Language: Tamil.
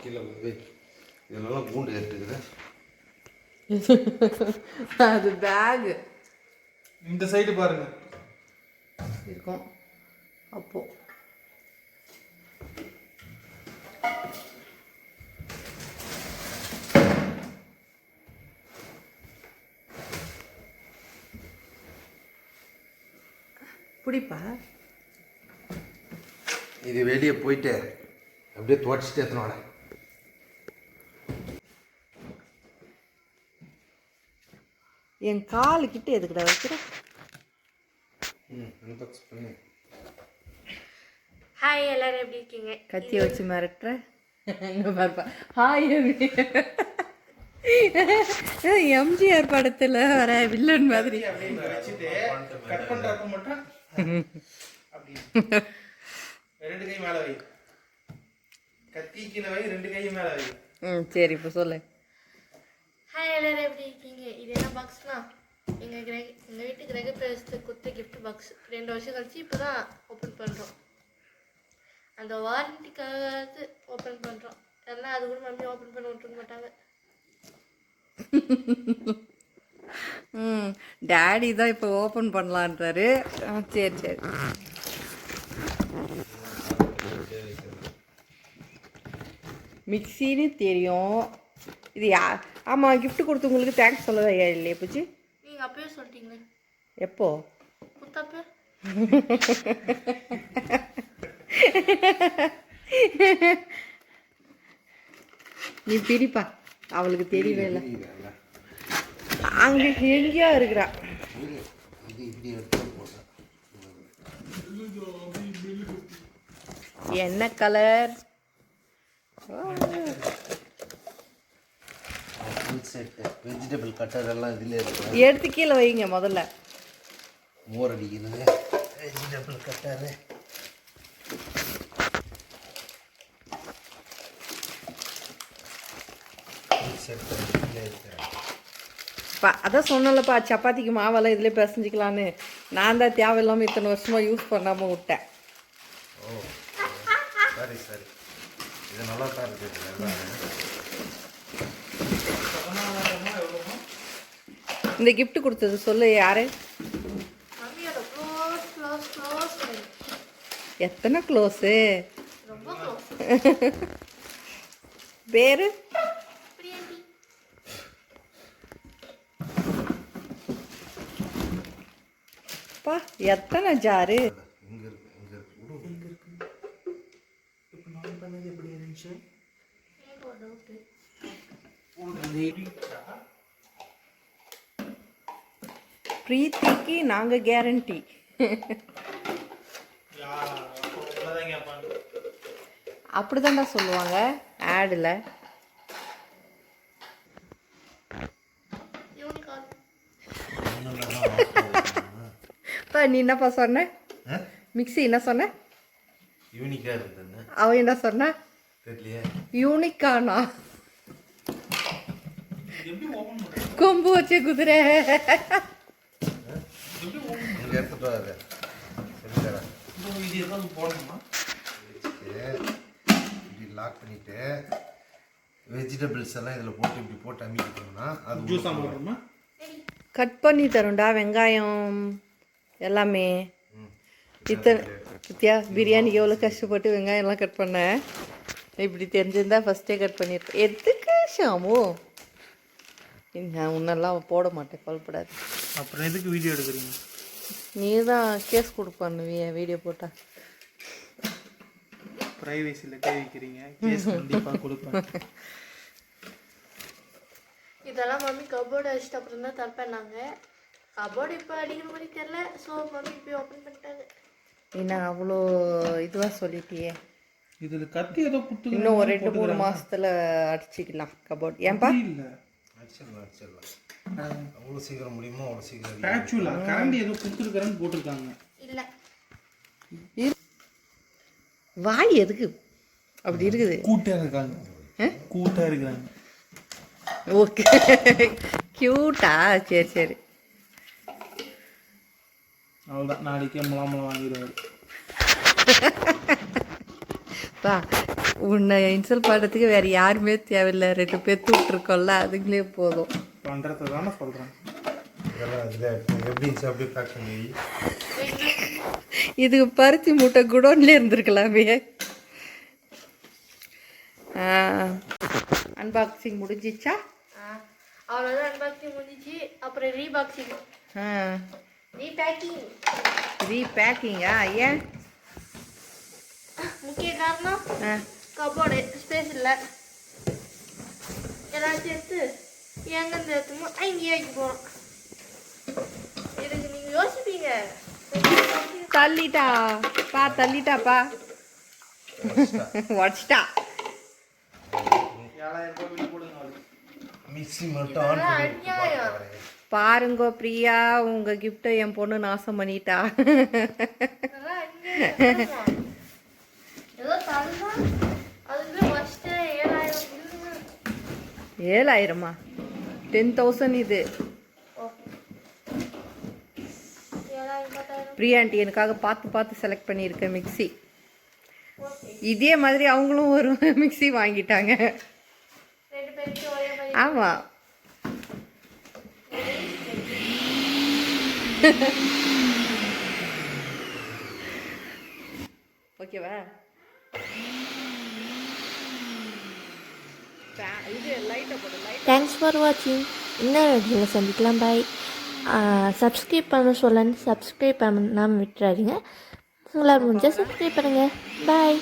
கீழே வந்து இதெல்லாம் பூண்டு ஏற்றுக்குது. அது பேகு இந்த சைடு பாருங்க இருக்கும். அப்போ பிடிப்பா இது வெளியே போயிட்டு அப்படியே துவச்சிட்டு எத்தனோட என் காலுக்கிட்ட எதுக்குடா வைக்கிற? அன்பாக்ஸ் பண்ணி. ஹாய், எல்லாரும் எப்படி இருக்கீங்க? கத்தியை வச்சு மிரட்டுற. இங்க பாருப்பா. ஹாய். எம்ஜிஆர் படத்துல வர வில்லன் மாதிரி. அப்படின்னு வச்சுட்டு கட் பண்றப்ப மட்டும் அப்படி ரெண்டு கை மேல வை. கத்தி கீழே வை, ரெண்டு கை மேல வை. சரி, இப்போ சொல்லு. ஹாய், எல்லாரும் எப்படி இருக்கீங்க? இது என்ன பாக்ஸ்னா எங்கள் வீட்டு கிரக பிரவேசத்துக்கு கொடுத்த கிஃப்ட் பாக்ஸ். 2 வருஷம் கழிச்சு இப்போ தான் ஓப்பன் பண்ணுறோம். அந்த வாரண்டிக்காக ஓப்பன் பண்ணுறோம். ஏன்னா அது கூட மம்மி ஓப்பன் பண்ண விட்டுருக்க மாட்டாங்க. டேடி தான் இப்போ ஓப்பன் பண்ணலான்றாரு. சரி சரி. மிக்சின்னு தெரியும். இது ஆமாம், கிஃப்ட் கொடுத்தவங்களுக்கு தேங்க்ஸ் சொல்லவே இல்லையே பூச்சி? நீங்கள் அப்பயே சொல்லிட்டீங்களே. எப்போ? குத்தப்ப நீ பிரிப்பா, அவளுக்கு தெரியவே இல்லை. அங்கே எங்கேயா இருக்கிறா. என்ன கலர்? வெஜிடபிள் கட்டர் எல்லாம் இதுல இருக்கு. எடுத்து கீழே வைங்க முதல்ல. மோர் அடிக்கிறது. Vegetable cutter. அதான் சொன்னலப்பா, சப்பாத்திக்கு மாவெல்லாம் இதில் பிசைஞ்சிக்கலான்னு. நான் தான் தேவையில்லாமல் இத்தனை வருஷமாக யூஸ் பண்ணாமல் விட்டேன். ஓ சரி சரி, இது நல்லா தான் இருக்குது. இந்த கிஃப்ட் கொடுத்தது சொல்லு யாரு? மம்மியோட க்ளோஸ் க்ளோஸ் க்ளோஸ் ஃப்ரெண்ட். எத்தனை க்ளோஸு? ரொம்ப க்ளோஸ். பேரு? பிரியாண்டி. பா, எத்தனை ஜாரு? இங்கே இருக்கு, இங்கே இருக்கு. எங்க இருக்கு? இப்போ நான் பண்ணது எப்படி இருந்துச்சு? எனக்கு ஒரு டவுட்டு. பிரீத்திக்கு நாங்கள் கேரண்டி. அப்படி தான்டா சொல்லுவாங்க ஆடில். யூனிகார்ன். இப்போ நீ என்னப்பா சொன்ன? மிக்ஸி என்ன சொன்ன? யூனிக்காக இருக்குதுன்னு அவன் என்ன சொன்ன? தெரியலையே. யூனிக்கானா? கொம்பு வச்ச குதிரை. இங்கே எடுத்துட்டு வர சொல்லித்தரேன். இது எதாவது போடணுமா? இப்படி லாக் பண்ணிட்டு வெஜிடபிள்ஸ் எல்லாம் இதில் போட்டு இப்படி போட்டு அமிக்கிட்டோம்னா அது ஜூஸா போடணுமா? கட் பண்ணி தரும்டா, வெங்காயம் எல்லாமே. இத்தனை பத்தியா பிரியாணிக்கு எவ்வளோ கஷ்டப்பட்டு வெங்காயம்லாம் கட் பண்ணேன். இப்படி தெரிஞ்சிருந்தா ஃபஸ்ட்டே கட் பண்ணியிருப்பேன். எதுக்கு ஷாமு? நான் உன்னெல்லாம் போட மாட்டேன், கவலைப்படாது. அப்புறம் எதுக்கு வீடியோ எடுக்கிறீங்க? நீ தான் கேஸ் கொடுப்பானுவிய வீடியோ போட்டா. ப்ரைவேசியில் கை வைக்கிறீங்க, கேஸ் கண்டிப்பாக கொடுப்பேன். இதெல்லாம் மம்மி கபோர்டு அடிச்சுட்டு அப்புறம் தான் தரப்பேன்னாங்க. கபோர்டு இப்போ அடிக்கிற மாதிரி தெரில. ஸோ மம்மி இப்போ ஓப்பன் பண்ணிட்டாங்க. என்ன அவ்வளோ இதுவாக சொல்லிட்டியே. இதில் கத்தி ஏதோ குத்து. இன்னும் ஒரு 2-3 மாதத்தில் அடிச்சிக்கலாம் கபோர்டு. ஏன்பா? இல்லை அடிச்சிடலாம். அவ்வளோ சீக்கிரம் முடியுமோ அவ்வளோ சீக்கிரம். பேச்சுலா கரண்டி ஏதோ கொடுத்துருக்காருன்னு போட்டிருக்காங்க. இல்லை, வாய் எதுக்கு அப்படி இருக்குது? கூட்டாக இருக்காங்க. கூட்டாக இருக்கிறாங்க. ஓகே, க்யூட்டா? சரி சரி. அவ்வளோதான், நாளைக்கே முலாமலம் வாங்கிடுவாரு. பா, உன்னை இன்சல்ட் பண்ணுறதுக்கு வேறு யாருமே தேவையில்லை, 2 பேர் விட்ருக்கோம்ல அதுங்களே போதும். பண்ணுறது தானே சொல்கிறேன். இதெல்லாம் அதில் எப்படி இருந்துச்சு அப்படியே பேக் பண்ணி இதுக்கு பருத்தி மூட்டை குடோன்லேயே இருந்திருக்கலாமே. அன்பாக்சிங் முடிஞ்சிச்சா? அவ்வளோதான், அன்பாக்சிங் முடிஞ்சிச்சு. அப்புறம் ரீபாக்சிங், ரீபேக்கிங். ரீபேக்கிங்கா? ஏன்? முக்கிய காரணம் கபோர்டு ஸ்பேஸ் இல்லை. ஏதாச்சும் எடுத்து எங்கேருந்து எடுத்துமோ அங்கேயே வைக்க போகிறோம். இதுக்கு நீங்கள் யோசிப்பீங்க, தள்ளிட்டாப்பா உடச்சிட்டா. 7,000 ரூபாய் பில் போடுங்க அவளுக்கு. மிக்ஸி மட்டும் ஆன் அநியாயம். பாருங்கோ பிரியா, உங்கள் கிஃப்ட்டை என் பொண்ணு நாசம் பண்ணிட்டா. அதெல்லாம் அநியாயம். ஏதோ தள்ளா அதுக்குள்ளே ஃபஸ்ட்டு 7,000 பில்லுங்க. 7,000மா? 10,000 இது. ஓ 7,000 10,000. பிரியா ஆண்டி எனக்காக பார்த்து செலக்ட் பண்ணியிருக்கேன் மிக்ஸி. இதே மாதிரி அவங்களும் ஒரு மிக்ஸி வாங்கிட்டாங்க. 2 பேருக்கு ஒரே மாதிரி. ஆமாம். ஓகேவா? இது லைட்டை போடு. தேங்க்ஸ் ஃபார் வாட்சிங். இன்னொரு வீடியோவில் சந்திக்கலாம். பாய். சப்ஸ்கிரைப் பண்ண சொல்லன்னு சப்ஸ்கிரைப் பண்ணாமல் விட்டுறாதீங்க. உங்களால் முடிஞ்சால் சப்ஸ்கிரைப் பண்ணுங்கள். பாய்.